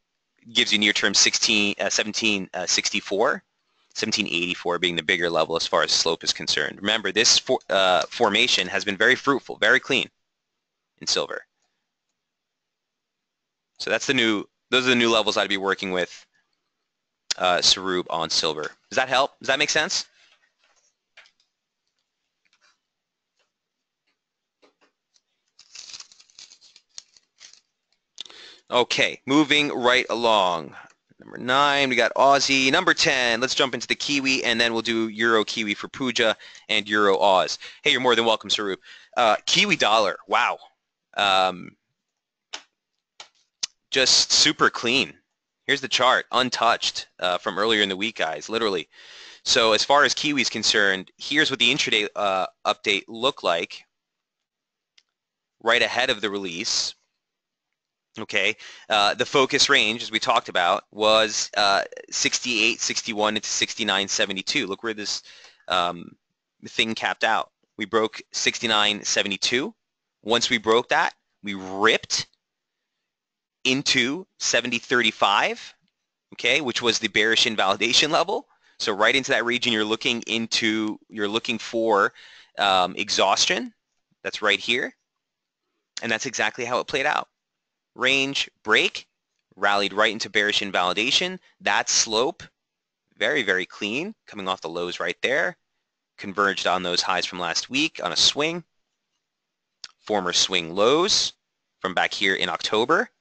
A: gives you near-term 1764, 1784 being the bigger level as far as slope is concerned. Remember, this formation has been very fruitful, very clean in silver. So those are the new levels I'd be working with Sarub on silver. Does that help? Does that make sense? Okay, moving right along. Number 9, we got Aussie. Number 10, let's jump into the Kiwi, and then we'll do Euro Kiwi for Puja and Euro Oz. Hey, you're more than welcome, Sarub. Kiwi dollar, wow. Just super clean. Here's the chart, untouched from earlier in the week, guys, literally. So as far as Kiwi is concerned, here's what the intraday update looked like right ahead of the release. Okay, the focus range, as we talked about, was 68.61 into 69.72. Look where this thing capped out. We broke 69.72. Once we broke that, we ripped into 70.35, okay, which was the bearish invalidation level. So right into that region, you're looking for exhaustion. That's right here, and that's exactly how it played out. Range break, rallied right into bearish invalidation. That slope, very, very clean, coming off the lows right there. Converged on those highs from last week on a swing. Former swing lows from back here in October.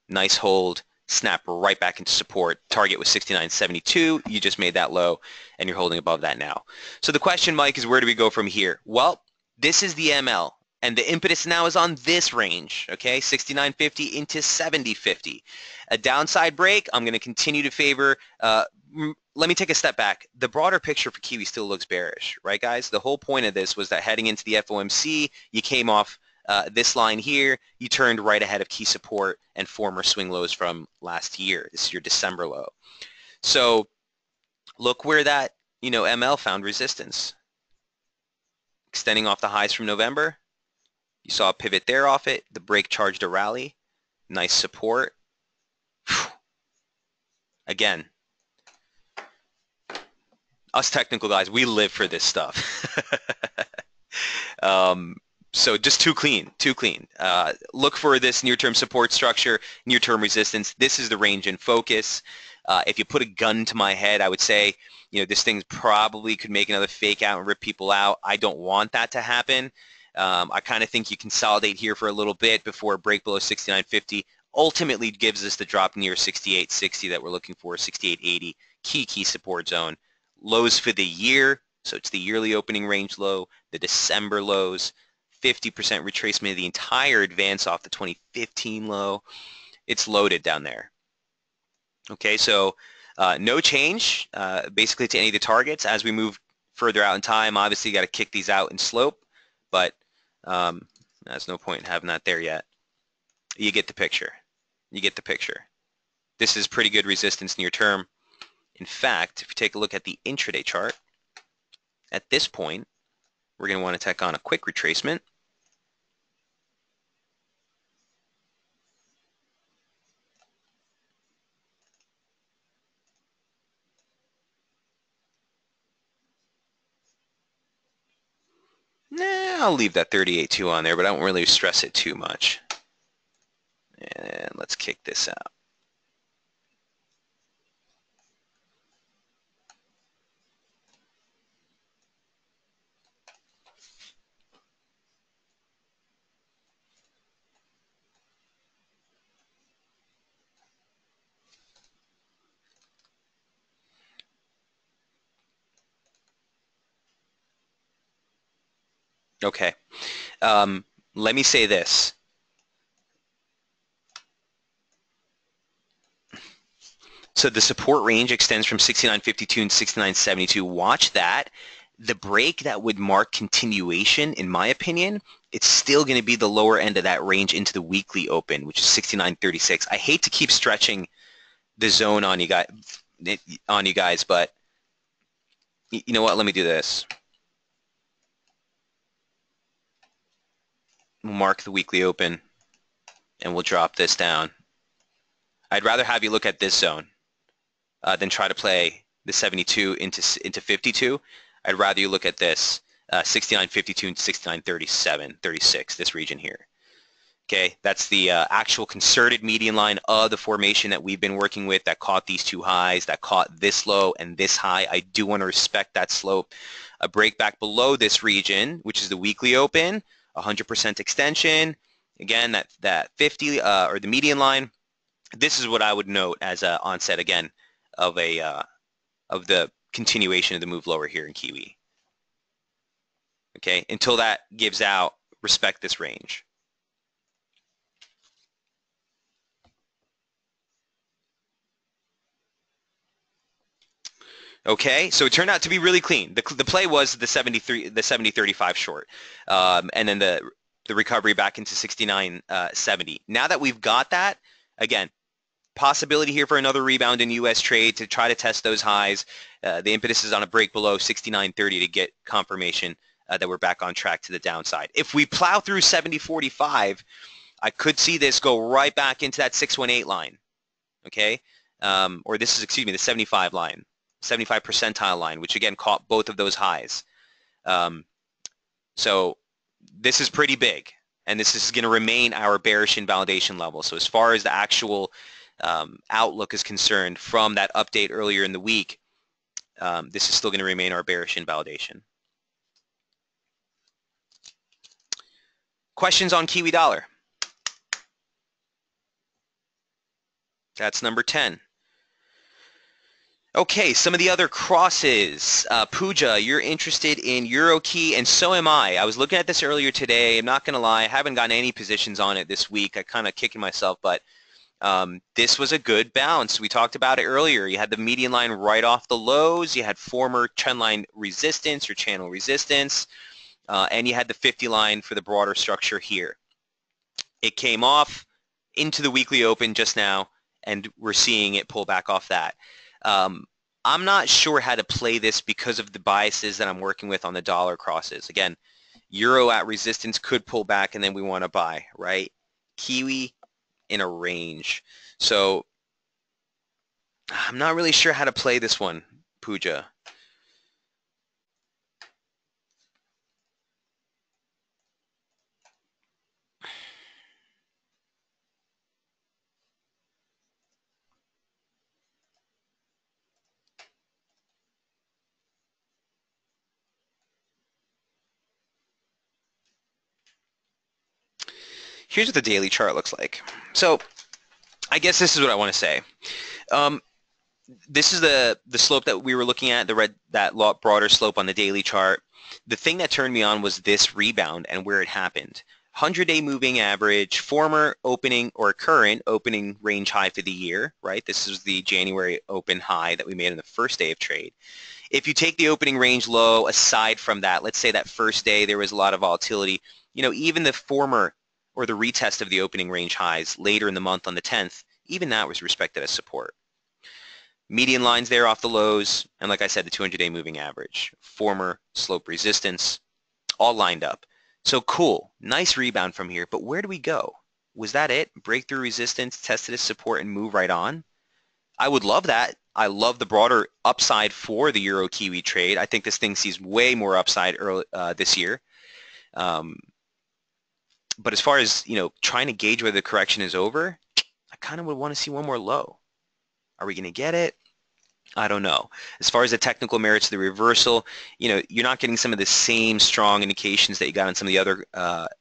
A: Nice hold, snap right back into support. Target was 69.72. You just made that low, and you're holding above that now. So the question, Mike, is where do we go from here? Well, this is the ML. And the impetus now is on this range, okay, 69.50 into 70.50. A downside break, I'm going to continue to favor. Let me take a step back. The broader picture for Kiwi still looks bearish, right, guys? The whole point of this was that heading into the FOMC, you came off this line here, you turned right ahead of key support and former swing lows from last year. This is your December low. So look where that, ML found resistance. Extending off the highs from November. You saw a pivot there off it. The break charged a rally. Nice support. Again, us technical guys, we live for this stuff. So just too clean, too clean. Look for this near-term support structure, near-term resistance. This is the range in focus. If you put a gun to my head, I would say, this thing probably could make another fake out and rip people out. I don't want that to happen. I kind of think you consolidate here for a little bit before a break below 69.50 ultimately gives us the drop near 68.60 that we're looking for, 68.80, key support zone. Lows for the year, so it's the yearly opening range low, the December lows, 50% retracement of the entire advance off the 2015 low. It's loaded down there. Okay, so no change basically to any of the targets. As we move further out in time, obviously you got to kick these out in slope, but there's no point in having that there yet. You get the picture. You get the picture. This is pretty good resistance near term. In fact, if you take a look at the intraday chart, at this point, we're going to want to tack on a quick retracement. I'll leave that 38.2 on there, but I won't really stress it too much. And let's kick this out. Okay. Let me say this. So the support range extends from 69.52 and 69.72. Watch that. The break that would mark continuation, in my opinion, it's still going to be the lower end of that range into the weekly open, which is 69.36. I hate to keep stretching the zone on you guys, but you know what? Let me do this. We'll mark the weekly open, and we'll drop this down. I'd rather have you look at this zone than try to play the 72 into 52. I'd rather you look at this 69.52 and 69.37, 36, this region here. Okay, that's the actual concerted median line of the formation that we've been working with that caught these two highs, that caught this low and this high. I do want to respect that slope. A break back below this region, which is the weekly open, 100% extension. Again, that 50 or the median line. This is what I would note as an onset again of the continuation of the move lower here in Kiwi. Okay, until that gives out, respect this range. Okay, so it turned out to be really clean. The play was the 70-35 short, and then the recovery back into 69.70. Now that we've got that, again, possibility here for another rebound in U.S. trade to try to test those highs. The impetus is on a break below 69.30 to get confirmation that we're back on track to the downside. If we plow through 70.45, I could see this go right back into that 618 line, okay? Or this is, excuse me, the 75 line. 75 percentile line, which again caught both of those highs. So this is pretty big, and this is going to remain our bearish invalidation level. So as far as the actual outlook is concerned from that update earlier in the week, this is still going to remain our bearish invalidation. Questions on Kiwi dollar? That's number 10. Okay, some of the other crosses. Pooja, you're interested in EuroKey, and so am I. I was looking at this earlier today. I'm not going to lie. I haven't gotten any positions on it this week. I kind of kicking myself, but this was a good bounce. We talked about it earlier. You had the median line right off the lows. You had former trend line resistance or channel resistance, and you had the 50 line for the broader structure here. It came off into the weekly open just now, and we're seeing it pull back off that. I'm not sure how to play this because of the biases that I'm working with on the dollar crosses. Again, euro at resistance could pull back and then we want to buy, right? Kiwi in a range. So I'm not really sure how to play this one, Pooja. Here's what the daily chart looks like. So I guess this is what I want to say. This is the slope that we were looking at, that broader slope on the daily chart. The thing that turned me on was this rebound and where it happened. 100-day moving average, former opening or current opening range high for the year, right? This is the January open high that we made on the first day of trade. If you take the opening range low, aside from that, let's say that first day there was a lot of volatility, you know, even the former or the retest of the opening range highs later in the month on the 10th, even that was respected as support. Median lines there off the lows, and like I said, the 200-day moving average, former slope resistance, all lined up. So cool, nice rebound from here, but where do we go? Was that it? Breakthrough resistance, tested as support, and move right on? I would love that. I love the broader upside for the Euro-Kiwi trade. I think this thing sees way more upside this year. But as far as, you know, trying to gauge whether the correction is over, I kind of would want to see one more low. Are we going to get it? I don't know. As far as the technical merits of the reversal, you know, you're not getting some of the same strong indications that you got on some of the other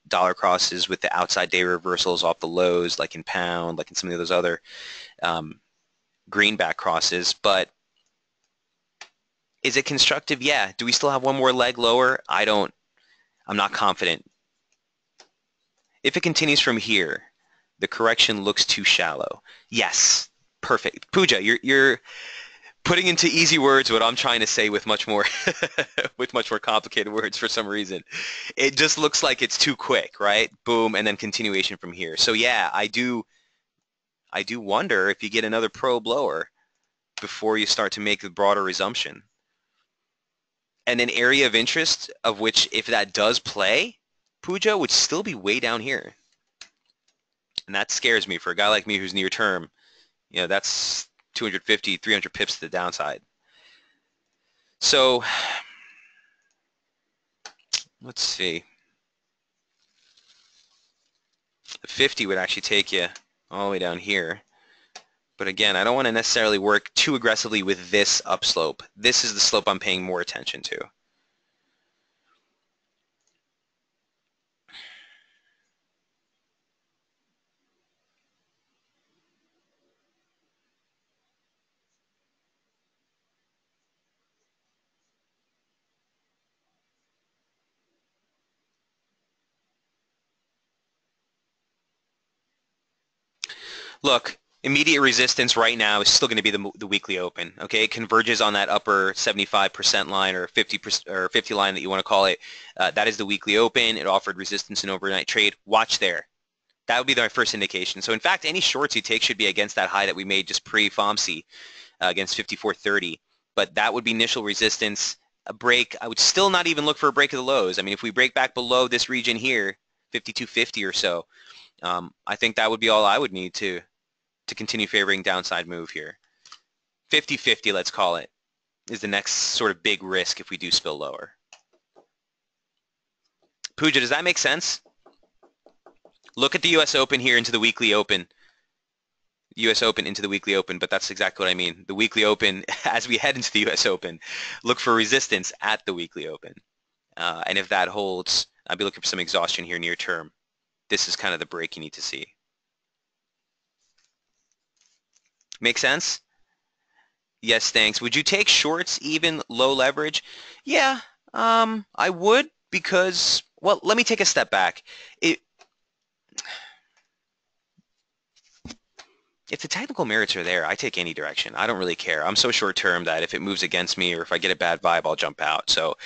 A: dollar crosses with the outside day reversals off the lows, like in pound, like in some of those other greenback crosses. But is it constructive? Yeah. Do we still have one more leg lower? I'm not confident. If it continues from here, the correction looks too shallow. Yes, perfect. Pooja, Putting into easy words what I'm trying to say with much more with much more complicated words for some reason. It just looks like it's too quick, right? Boom, and then continuation from here. So yeah, I do wonder if you get another probe lower before you start to make the broader resumption. And an area of interest of which, if that does play, Puja would still be way down here. And that scares me for a guy like me who's near term. You know, that's 250, 300 pips to the downside. So let's see. The 50 would actually take you all the way down here. But again, I don't want to necessarily work too aggressively with this upslope. This is the slope I'm paying more attention to. Look, immediate resistance right now is still going to be the weekly open. Okay, it converges on that upper 75% line or 50% or 50 line that you want to call it. That is the weekly open. It offered resistance in overnight trade. Watch there. That would be my first indication. So in fact, any shorts you take should be against that high that we made just pre-FOMC against 54.30. But that would be initial resistance. A break, I would still not even look for a break of the lows. I mean, if we break back below this region here, 52.50 or so, I think that would be all I would need to continue favoring downside move here. 50-50, let's call it, is the next sort of big risk if we do spill lower. Pooja, does that make sense? Look at the U.S. Open here into the weekly open. U.S. Open into the weekly open, but that's exactly what I mean. The weekly open, as we head into the U.S. Open, look for resistance at the weekly open. And if that holds, I'll be looking for some exhaustion here near term. This is kind of the break you need to see. Make sense? Yes, thanks. Would you take shorts even low leverage? Yeah, I would because, well, let me take a step back. If the technical merits are there, I take any direction. I don't really care. I'm so short term that if it moves against me or if I get a bad vibe, I'll jump out. So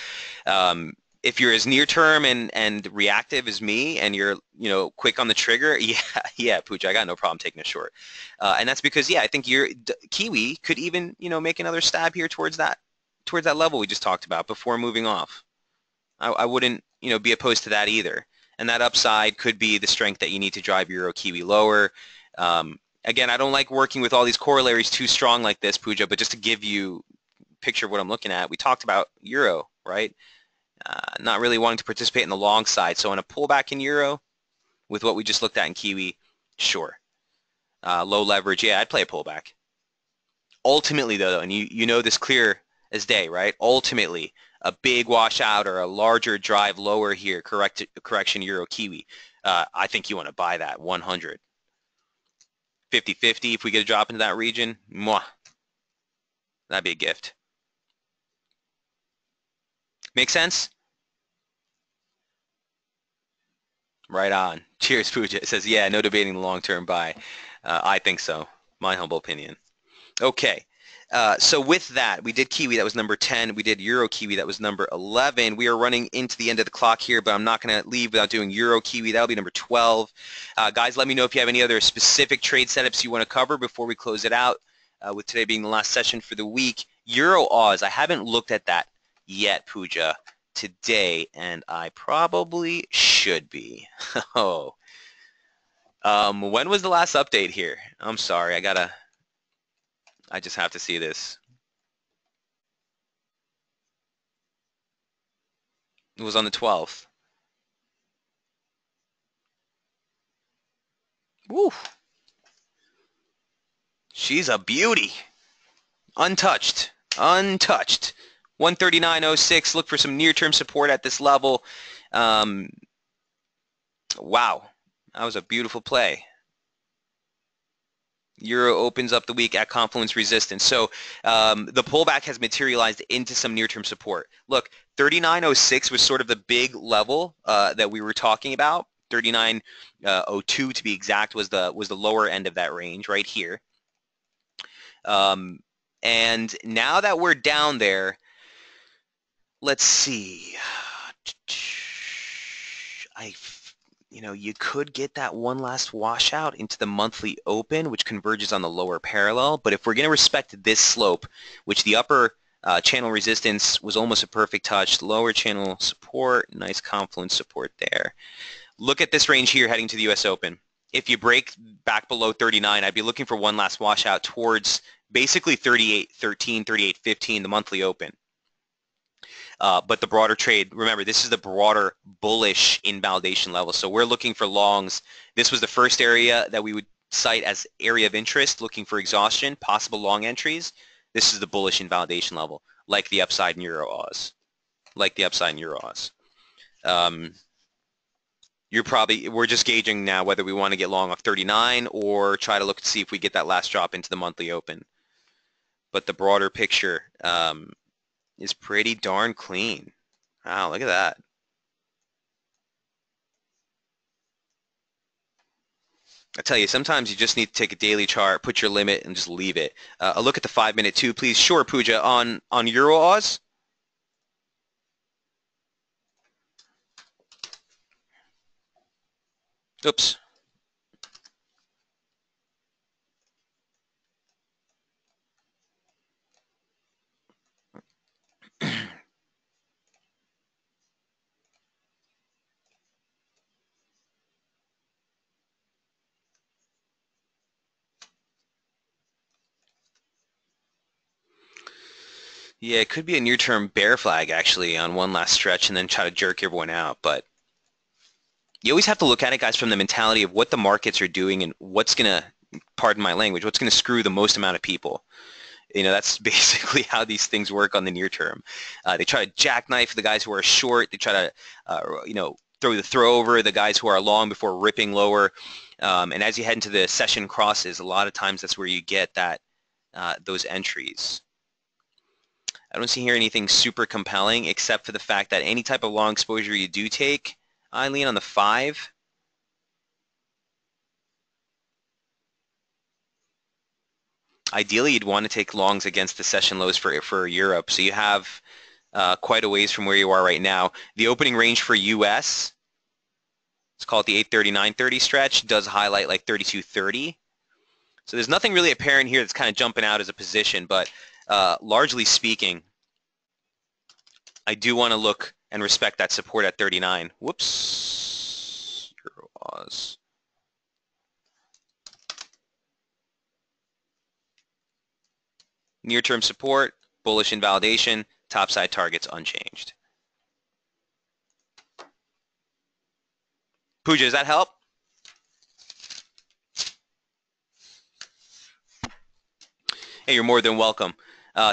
A: if you're as near term and reactive as me and you're, quick on the trigger, yeah, Pooja, I got no problem taking a short. And that's because, I think your Kiwi could even, make another stab here towards that level we just talked about before moving off. I wouldn't, be opposed to that either. And that upside could be the strength that you need to drive Euro Kiwi lower. Again, I don't like working with all these corollaries too strong like this, Pooja, but just to give you a picture of what I'm looking at, we talked about Euro, right? Not really wanting to participate in the long side. So on a pullback in Euro, with what we just looked at in Kiwi, sure. Low leverage, yeah, I'd play a pullback. Ultimately, though, and you know this clear as day, right? Ultimately, a big washout or a larger drive lower here, correction Euro Kiwi. I think you want to buy that 100. 50-50 if we get a drop into that region, mwah, that'd be a gift. Make sense? Right on. Cheers, Pooja. It says, yeah, no debating the long-term buy. I think so. My humble opinion. Okay. So with that, we did Kiwi, that was number 10. We did Euro Kiwi, that was number 11. We are running into the end of the clock here, but I'm not going to leave without doing Euro Kiwi. That'll be number 12. Guys, let me know if you have any other specific trade setups you want to cover before we close it out, with today being the last session for the week. Euro Oz, I haven't looked at that yet, Pooja, today, and I probably should be. Oh. When was the last update here? I'm sorry, I just have to see this. It was on the 12th. Woo! She's a beauty. Untouched. Untouched. 139.06. Look for some near-term support at this level. Wow. That was a beautiful play. Euro opens up the week at confluence resistance. So the pullback has materialized into some near-term support. Look, 39.06 was sort of the big level that we were talking about. 39.02 to be exact was the lower end of that range right here. And now that we're down there, let's see. You could get that one last washout into the monthly open, which converges on the lower parallel. But if we're going to respect this slope, which the upper channel resistance was almost a perfect touch, lower channel support, nice confluence support there. Look at this range here heading to the U.S. Open. If you break back below 39, I'd be looking for one last washout towards basically 38.13, 38.15, the monthly open. But the broader trade, remember, this is the broader bullish invalidation level. So we're looking for longs. This was the first area that we would cite as area of interest, looking for exhaustion, possible long entries. This is the bullish invalidation level, like the upside in Euro-Oz. We're just gauging now whether we want to get long off 39 or try to look to see if we get that last drop into the monthly open. But the broader picture is pretty darn clean. Wow, look at that. I tell you, sometimes you just need to take a daily chart, put your limit, and just leave it. A look at the 5-minute too, please. Sure, Pooja, on Euro-Oz. Oops. Yeah, it could be a near-term bear flag, actually, on one last stretch and then try to jerk everyone out. But you always have to look at it, guys, from the mentality of what the markets are doing and what's going to, pardon my language, what's going to screw the most amount of people. That's basically how these things work on the near term. They try to jackknife the guys who are short. They try to, throw over the guys who are long before ripping lower. And as you head into the session crosses, a lot of times that's where you get that those entries. I don't see here anything super compelling except for the fact that any type of long exposure you do take, I lean on the 5. Ideally, you'd want to take longs against the session lows for Europe. So you have quite a ways from where you are right now. The opening range for US, let's call it the 830-930 stretch, does highlight like 32.30. So there's nothing really apparent here that's kind of jumping out as a position, but largely speaking, I do want to look and respect that support at 39. Whoops. Euro-Oz. Near-term support, bullish invalidation, topside targets unchanged. Pooja, does that help? Hey, you're more than welcome.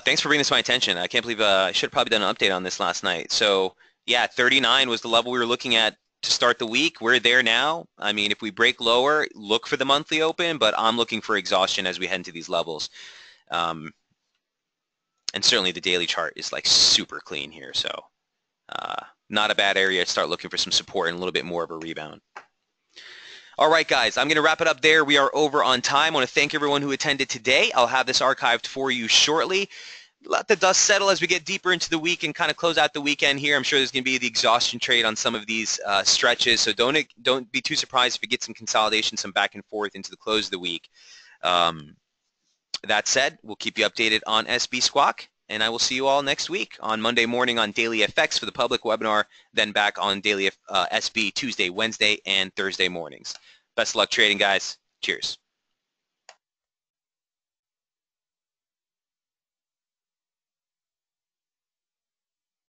A: Thanks for bringing this to my attention. I can't believe I should have probably done an update on this last night. So yeah, 39 was the level we were looking at to start the week. We're there now. I mean, if we break lower, look for the monthly open, but I'm looking for exhaustion as we head into these levels. And certainly the daily chart is like super clean here. So not a bad area to start looking for some support and a little bit more of a rebound. All right, guys, I'm going to wrap it up there. We are over on time. I want to thank everyone who attended today. I'll have this archived for you shortly. Let the dust settle as we get deeper into the week and kind of close out the weekend here. I'm sure there's going to be the exhaustion trade on some of these stretches, so don't be too surprised if we get some consolidation, some back and forth into the close of the week. That said, we'll keep you updated on SB Squawk, and I will see you all next week on Monday morning on Daily FX for the public webinar, then back on Daily SB Tuesday, Wednesday, and Thursday mornings. Best of luck trading, guys. Cheers.